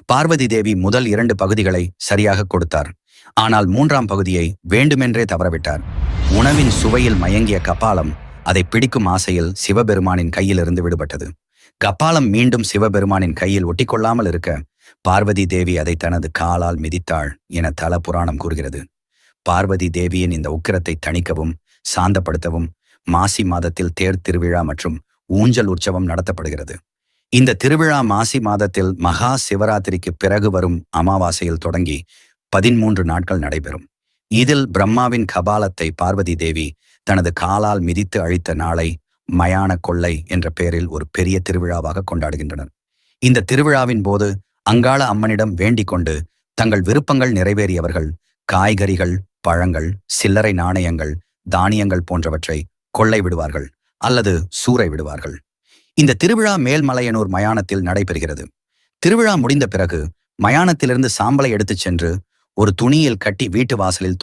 பார்வதி தேவி முதல் 2 பகுதிகளை சரியாக கொடுத்தார். ஆனால் 3ஆம் பகுதியை வேண்டுமென்றே தவறவிட்டார். உணவின் சுவையில் மயங்கிய கபாலம் அதை பிடிக்கும் ஆசையில் சிவபெருமானின் கையிலிருந்து விடுபட்டது. கபாலம் மீண்டும் சிவபெருமானின் கையில் ஒட்டிக்கொள்ளாமல் இருக்க பார்வதி தேவி அதை தனது காலால் மிதித்தாள் என தல புராணம் கூறுகிறது. பார்வதி தேவியின் இந்த உக்கிரத்தை தணிக்கவும் சாந்தப்படுத்தவும் மாசி மாதத்தில் தேர் திருவிழா மற்றும் ஊஞ்சல் உற்சவம் நடத்தப்படுகிறது. இந்த திருவிழா மாசி மாதத்தில் மகா சிவராத்திரிக்கு பிறகு வரும் அமாவாசையில் தொடங்கி 13 நாட்கள் நடைபெறும். இதில் பிரம்மாவின் கபாலத்தை பார்வதி தேவி தனது காலால் மிதித்து அழித்த நாளை மயான கொள்ளை என்ற பெயரில் ஒரு பெரிய திருவிழாவாக கொண்டாடுகின்றனர். இந்த திருவிழாவின் போது அங்காள அம்மனிடம் வேண்டிக் கொண்டு தங்கள் விருப்பங்கள் நிறைவேறியவர்கள் காய்கறிகள், பழங்கள், சில்லறை நாணயங்கள், தானியங்கள் போன்றவற்றை கொள்ளை விடுவார்கள் அல்லது சூறை விடுவார்கள். இந்த திருவிழா மேல்மலையனூர் மயானத்தில் நடைபெறுகிறது. திருவிழா முடிந்த பிறகு மயானத்திலிருந்து சாம்பலை எடுத்துச் சென்று ஒரு துணியில் கட்டி வீட்டு வாசலில்